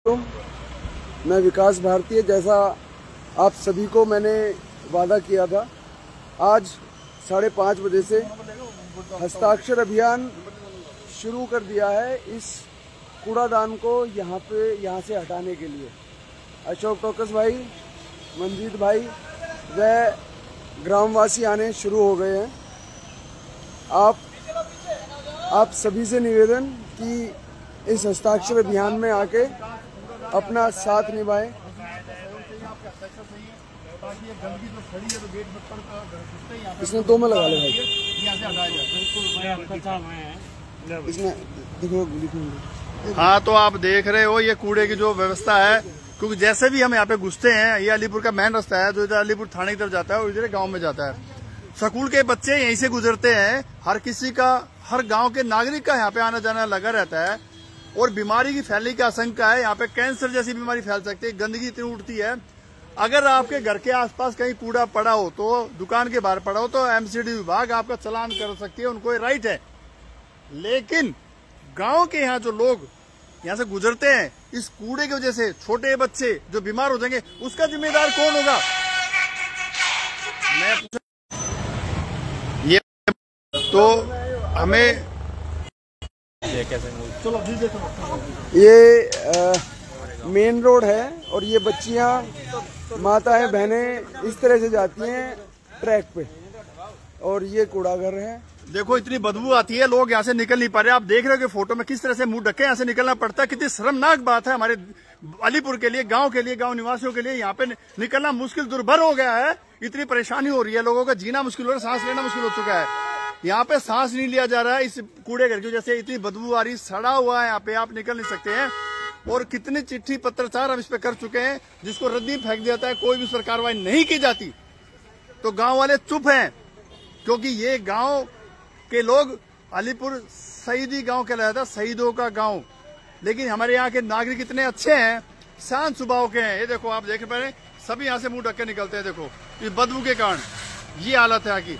मैं विकास भारतीय, जैसा आप सभी को मैंने वादा किया था, आज 5:30 बजे से हस्ताक्षर अभियान शुरू कर दिया है इस कूड़ादान को यहाँ से हटाने के लिए। अशोक टोकस भाई, मंजीत भाई व ग्रामवासी आने शुरू हो गए हैं। आप सभी से निवेदन कि इस हस्ताक्षर अभियान में आके अपना साथ निभाएं। इसने 2 में लगा ले भाई, इसने देखो। हाँ, तो आप देख रहे हो ये कूड़े की जो व्यवस्था है, क्योंकि जैसे भी हम यहाँ पे घुसते हैं, ये अलीपुर का मेन रास्ता है जो इधर अलीपुर थाने की तरफ जाता है और इधर गांव में जाता है। स्कूल के बच्चे यहीं से गुजरते हैं। हर किसी का, हर गांव के नागरिक का यहाँ पे आना जाना लगा रहता है और बीमारी की फैलने की आशंका है। यहाँ पे कैंसर जैसी बीमारी फैल सकती है, गंदगी इतनी उड़ती है। अगर आपके घर के आसपास कहीं कूड़ा पड़ा हो, तो दुकान के बाहर पड़ा हो, तो एमसीडी विभाग आपका चालान कर सकती है, उनको ये राइट है। लेकिन गांव के यहाँ जो लोग यहाँ से गुजरते हैं, इस कूड़े की वजह से छोटे बच्चे जो बीमार हो जाएंगे, उसका जिम्मेदार कौन होगा? ये तो हमें ये मेन रोड है और ये बच्चियां, माताएं, बहनें इस तरह से जाती हैं ट्रैक पे, और ये कूड़ाघर है। देखो इतनी बदबू आती है, लोग यहाँ से निकल नहीं पा रहे। आप देख रहे हो कि फोटो में किस तरह से मुंह ढके यहाँ से निकलना पड़ता है। कितनी शर्मनाक बात है हमारे अलीपुर के लिए, गांव के लिए, गांव निवासियों के लिए। यहाँ पे निकलना मुश्किल, दुर्भर हो गया है। इतनी परेशानी हो रही है, लोगों का जीना मुश्किल हो रहा है, सांस लेना मुश्किल हो चुका है। यहाँ पे सांस नहीं लिया जा रहा है इस कूड़े घर की वजह से। इतनी बदबू आ रही, सड़ा हुआ है यहाँ पे, आप निकल नहीं सकते हैं। और कितनी चिट्ठी पत्राचार हम इस पे कर चुके हैं, जिसको रद्दी फेंक दिया जाता है, कोई भी उस पर कार्रवाई नहीं की जाती। तो गांव वाले चुप हैं, क्योंकि ये गांव के लोग, अलीपुर शहीदी गांव कहलाता है, शहीदों का गांव। लेकिन हमारे यहाँ के नागरिक इतने अच्छे हैं, शांत स्वभाव के हैं। ये देखो, आप देख पा रहे हैं, सभी यहाँ से मुंह ढक के निकलते हैं। देखो इस बदबू के कारण ये हालत है यहाँ की,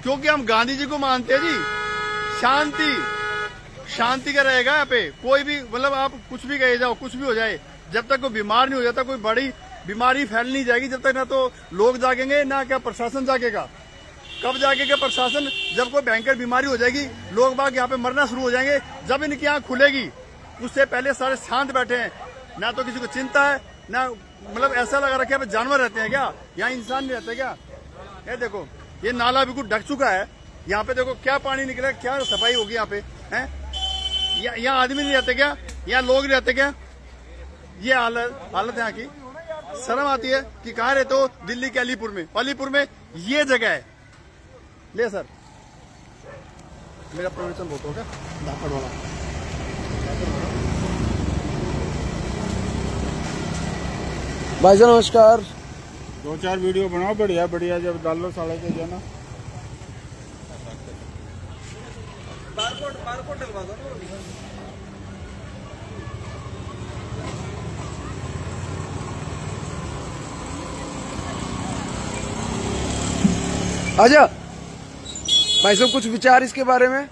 क्योंकि हम गांधी जी को मानते हैं जी। शांति का रहेगा यहाँ पे। कोई भी, मतलब आप कुछ भी कहे जाओ, कुछ भी हो जाए, जब तक कोई बीमार नहीं हो जाता, कोई बड़ी बीमारी फैल नहीं जाएगी, जब तक ना तो लोग जागेंगे, ना क्या प्रशासन जागेगा। कब जागेगा प्रशासन? जब कोई भयंकर बीमारी हो जाएगी, लोग बाग यहाँ पे मरना शुरू हो जाएंगे, जब इनकी आंख खुलेगी। उससे पहले सारे शांत बैठे हैं, ना तो किसी को चिंता है, ना मतलब ऐसा लगा रखा है जानवर रहते हैं क्या, यहाँ इंसान नहीं रहते क्या? ये देखो, ये नाला बिल्कुल ढक चुका है। यहाँ पे देखो क्या पानी निकला, क्या सफाई होगी यहाँ पे है। यहाँ आदमी नहीं रहते क्या? यहाँ लोग नहीं रहते क्या? ये हालत यहाँ की। शर्म आती है कि कहाँ रहते हो? दिल्ली के अलीपुर में। अलीपुर में ये जगह है। ले सर, मेरा प्रवचन बहुत होगा धाकड़ वाला। भाई साहब नमस्कार। 2-4 वीडियो बनाओ, बढ़िया बढ़िया, जब डाल लो साढ़े के जाना। बारकोड डलवा दो। आजा भाई साहब, कुछ विचार इसके बारे में?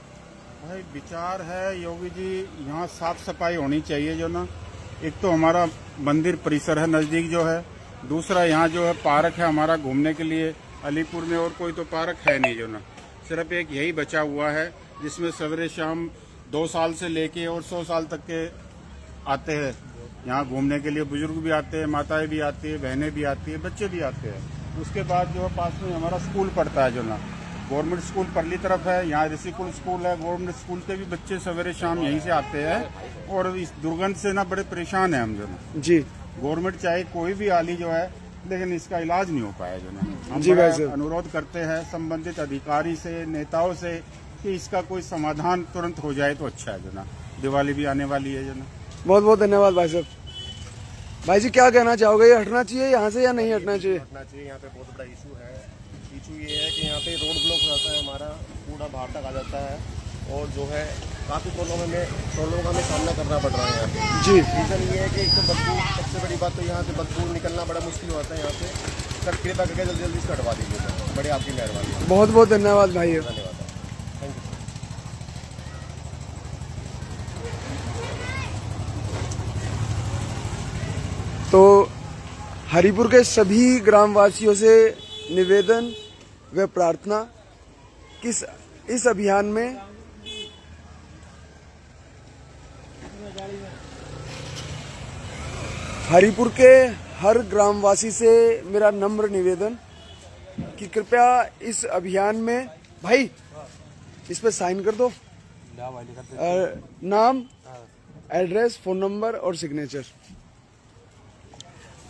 भाई विचार है योगी जी, यहाँ साफ सफाई होनी चाहिए जो ना। एक तो हमारा मंदिर परिसर है नजदीक जो है, दूसरा यहाँ जो है पार्क है हमारा घूमने के लिए। अलीपुर में और कोई तो पार्क है नहीं जो ना, सिर्फ एक यही बचा हुआ है, जिसमें सवेरे शाम 2 साल से लेके और 100 साल तक के आते हैं यहाँ घूमने के लिए। बुजुर्ग भी आते हैं, माताएं भी आती है, बहनें भी आती है, बच्चे भी आते हैं। उसके बाद जो है पास में हमारा स्कूल पड़ता है जो ना, गवर्नमेंट स्कूल परली तरफ है। यहाँ ऋषिकुल स्कूल है, गवर्नमेंट स्कूल के भी बच्चे सवेरे शाम यहीं से आते हैं। और इस दुर्गंध से ना बड़े परेशान है हम जो ना जी। गवर्नमेंट चाहे कोई भी आली जो है, लेकिन इसका इलाज नहीं हो पाया जो ना। हम जी अनुरोध करते हैं संबंधित अधिकारी से, नेताओं से, कि इसका कोई समाधान तुरंत हो जाए तो अच्छा है जो ना। दिवाली भी आने वाली है जो ना। बहुत बहुत धन्यवाद भाई साहब। भाई जी क्या कहना चाहोगे, ये हटना चाहिए यहाँ से या नहीं हटना चाहिए? हटना चाहिए। यहाँ पे बहुत बड़ा इशू है। इशू ये है कि यहाँ पे रोड ब्लॉक हो जाता है, हमारा कूड़ा बाहर तक आ जाता है, और जो है काफ़ी प्रॉब्लम का हमें सामना करना पड़ रहा है यहाँ पे। जी। रीज़न ये है कि एक तो बदबू, सबसे बड़ी बात तो यहाँ से बदबू निकलना बड़ा मुश्किल होता है यहाँ से। सर कृपया करके जल्दी जल्दी से हटवा दीजिए, बड़े आपकी मेहरबानी। बहुत बहुत धन्यवाद भाई। धन्यवाद। Thank you. तो हरिपुर के सभी ग्रामवासियों से निवेदन व प्रार्थना कि इस अभियान में हरिपुर के हर ग्रामवासी से मेरा नम्र निवेदन कि कृपया इस अभियान में भाई इस पे साइन कर दो, नाम, एड्रेस, फोन नंबर और सिग्नेचर।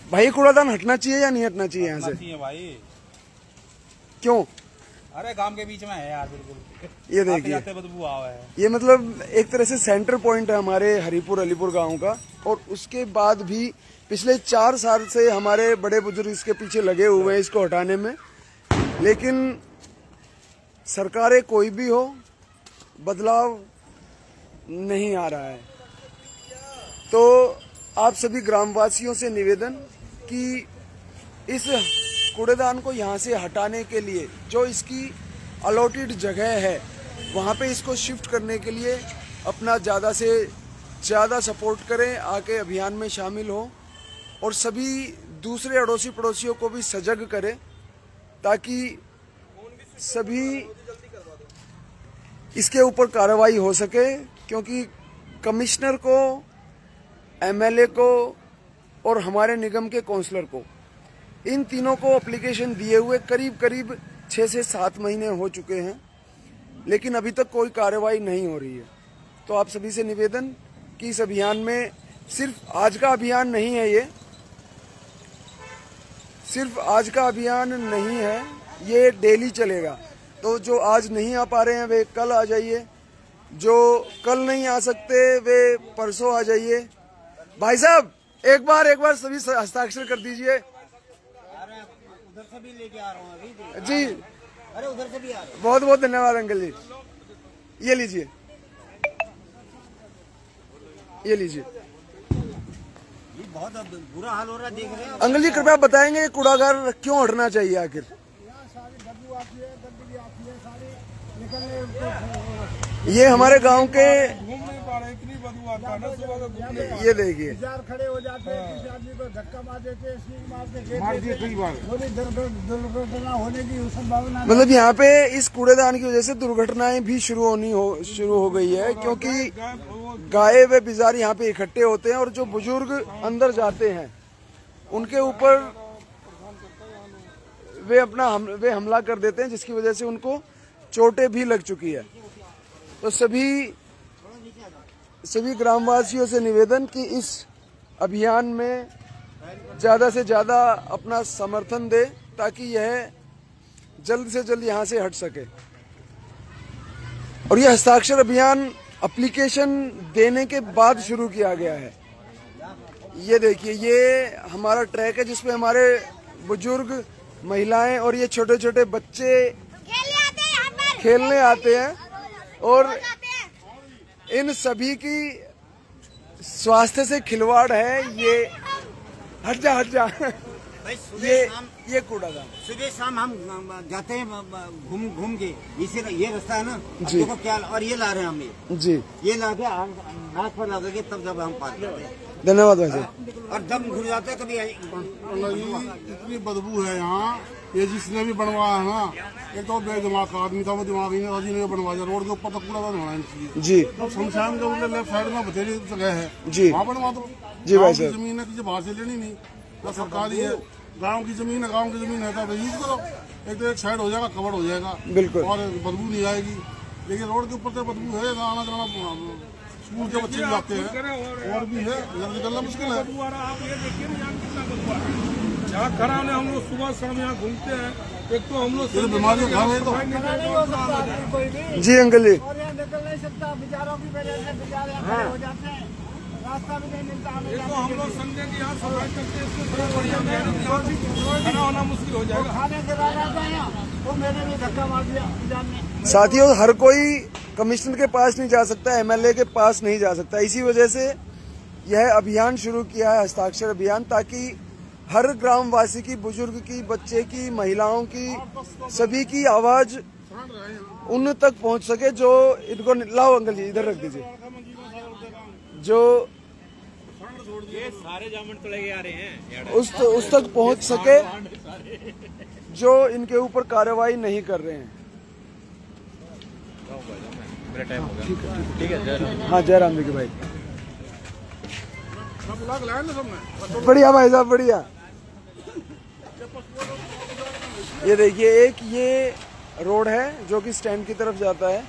भाई कूड़ादान हटना चाहिए या नहीं हटना चाहिए यहाँ से? भाई क्यों? अरे गांव के बीच में है यार, बिल्कुल ये देखिए बदबू आ है। ये मतलब एक तरह से सेंटर पॉइंट है हमारे हरिपुर अलीपुर गांव का, और उसके बाद भी पिछले 4 साल से हमारे बड़े बुजुर्ग इसके पीछे लगे हुए हैं इसको हटाने में, लेकिन सरकारें कोई भी हो बदलाव नहीं आ रहा है। तो आप सभी ग्रामवासियों से निवेदन कि इस कूड़ेदान को यहाँ से हटाने के लिए जो इसकी अलॉटेड जगह है वहाँ पे इसको शिफ्ट करने के लिए अपना ज़्यादा से ज़्यादा सपोर्ट करें, आके अभियान में शामिल हो और सभी दूसरे अड़ोसी पड़ोसियों को भी सजग करें ताकि सभी इसके ऊपर कार्रवाई हो सके, क्योंकि कमिश्नर को, एमएलए को और हमारे निगम के काउंसलर को, इन तीनों को एप्लीकेशन दिए हुए करीब 6 से 7 महीने हो चुके हैं, लेकिन अभी तक कोई कार्रवाई नहीं हो रही है। तो आप सभी से निवेदन कि इस अभियान में सिर्फ आज का अभियान नहीं है, ये सिर्फ आज का अभियान नहीं है, ये डेली चलेगा। तो जो आज नहीं आ पा रहे हैं वे कल आ जाइए, जो कल नहीं आ सकते वे परसों आ जाइए। भाई साहब एक बार सभी हस्ताक्षर कर दीजिए। उधर से भी लेके आ रहा हूँ अभी जी, अरे उधर से भी आ रहा हूँ। बहुत बहुत धन्यवाद अंकल जी। ये लीजिए, ये लीजिए। ये बहुत बुरा हाल हो रहा है, देख रहे हैं। अंकल जी कृपया बताएंगे कूड़ागार क्यों हटना चाहिए आखिर? बदबू आती है, गंदगी आती है, सारी निकलने ये हमारे गांव के, घूम नहीं पा रहे, इतनी बदबू आता है ना सुबह को घूमने का। ये देखिए जार खड़े हो जाते हैं, किसी आदमी को धक्का मार देते हैं, स्टील मार के कई बार दुर्घटना होने की संभावना। मतलब यहाँ पे इस कूड़ेदान की वजह से दुर्घटनाएं भी शुरू हो गई है, क्योंकि गाय व बिजार यहाँ पे इकट्ठे होते हैं और जो बुजुर्ग अंदर जाते हैं उनके ऊपर वे हमला कर देते हैं, जिसकी वजह से उनको चोटें भी लग चुकी है। तो सभी ग्रामवासियों से निवेदन कि इस अभियान में ज्यादा से ज्यादा अपना समर्थन दे ताकि यह जल्द से जल्द यहाँ से हट सके। और यह हस्ताक्षर अभियान एप्लीकेशन देने के बाद शुरू किया गया है। ये देखिए, ये हमारा ट्रैक है जिसपे हमारे बुजुर्ग, महिलाएं और ये छोटे छोटे बच्चे खेलने आते हैं और इन सभी की स्वास्थ्य से खिलवाड़ है। ये हट जा भाई ये कूड़ादान सुबह शाम हम जाते हैं घूम के, इसे ये रास्ता है ना जी। देखो क्या, और ये ला रहे हैं हम, जी। ये ला के नाक पर लगा के तब जब हम पार करते हैं। धन्यवाद भाई साहब। और जब घुस जाते हैं कभी इतनी बदबू है यहाँ, ये जिसने भी बनवाया है ना, एक तो बेदिमाग का आदमी था, वो दिमाग ने बनवा दिया। रोड के ऊपर तो कूड़ादान होना चाहिए जी। तो शमशान के उधर लेफ्ट साइड में बथेरी जगह है, जी। वहाँ बनवा दो। जी भाई गाँव की साहब। जमीन है, किसी बाहर से लेनी नहीं, ना सरकारी है, गाँव की जमीन है, गाँव की जमीन है तो यूज करो। एक तो एक साइड हो जाएगा, कवर हो जाएगा, बिल्कुल, और बदबू नहीं आएगी। लेकिन रोड के ऊपर तो बदबू है, आना जाना स्कूल के बच्चे भी जाते हैं और भी है, इधर निकलना मुश्किल है। आप ये देखिए ना यहाँ कितना बदबू है। यहाँ खड़ा होने हम लोग सुबह शाम यहाँ घूमते हैं, एक तो हम लोग बीमारी घर है तो जी अंकल जी। और यहाँ निकल नहीं सकता, बेचारों की वजह से बेचारे खड़े हो जाते हैं, रास्ता भी नहीं मिलता हमें। एक तो हम लोग संडे की यहाँ सफाई करते हैं, इसको थोड़ा बढ़िया मेहनत यहाँ भी खड़ा होना मुश्किल हो जाएगा। खाने के बाद आता है तो मैंने भी धक्का मार दिया जान में। साथियों, हर कोई कमिश्नर के पास नहीं जा सकता, एमएलए के पास नहीं जा सकता। इसी वजह से यह अभियान शुरू किया है, हस्ताक्षर अभियान, ताकि हर ग्रामवासी की, बुजुर्ग की, बच्चे की, महिलाओं की, सभी की आवाज उन तक पहुंच सके जो इनको। लाओ अंकल जी, इधर रख दीजिए। जो ये सारे जामुन तो लेके आ रहे हैं उस तक पहुंच सके जो इनके ऊपर कार्रवाई नहीं कर रहे हैं। मेरा टाइम हो गया। ठीक है। हाँ जयराम जी के भाई, बढ़िया भाई साहब बढ़िया। ये देखिए एक ये रोड है जो कि स्टैंड की तरफ जाता है,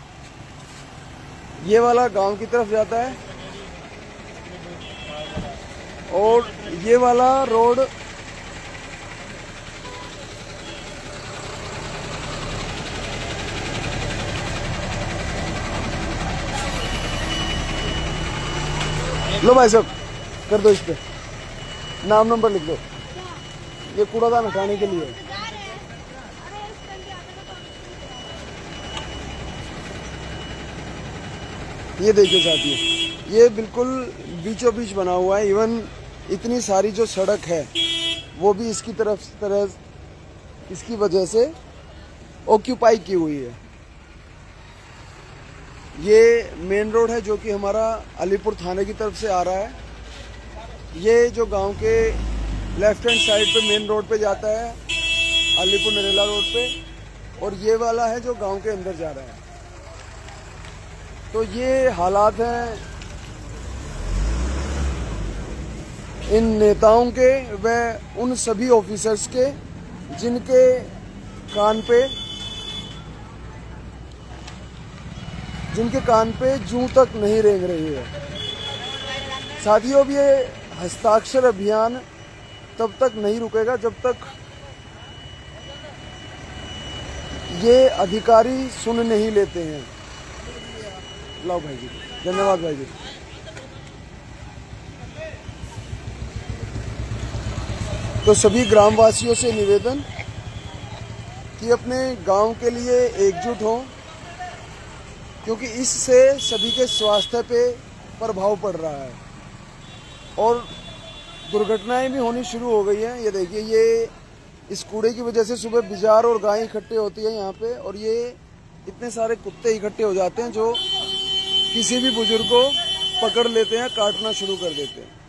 ये वाला गांव की तरफ जाता है, और ये वाला रोड लो भाई साहब कर दो, इस पे नाम नंबर लिख दो, ये कूड़ादान हटाने के लिए। ये देखिए साथियों, ये बिल्कुल बीचों बीच बना हुआ है। इवन इतनी सारी जो सड़क है वो भी इसकी तरह इसकी वजह से ऑक्यूपाई की हुई है। ये मेन रोड है जो कि हमारा अलीपुर थाने की तरफ से आ रहा है। ये जो गांव के लेफ्ट हैंड साइड पे मेन रोड पे जाता है अलीपुर नरेला रोड पे, और ये वाला है जो गांव के अंदर जा रहा है। तो ये हालात हैं इन नेताओं के व उन सभी ऑफिसर्स के जिनके कान पे जूं तक नहीं रेंग रही है। साथियों, अब ये हस्ताक्षर अभियान तब तक नहीं रुकेगा जब तक ये अधिकारी सुन नहीं लेते हैं। लाओ भाई जी, धन्यवाद भाई जी। तो सभी ग्रामवासियों से निवेदन कि अपने गांव के लिए एकजुट हों, क्योंकि इससे सभी के स्वास्थ्य पे प्रभाव पड़ रहा है और दुर्घटनाएं भी होनी शुरू हो गई हैं। ये देखिए, ये इस कूड़े की वजह से सुबह बिजार और गाय इकट्ठे होती है यहाँ पे, और ये इतने सारे कुत्ते इकट्ठे हो जाते हैं जो किसी भी बुजुर्ग को पकड़ लेते हैं, काटना शुरू कर देते हैं।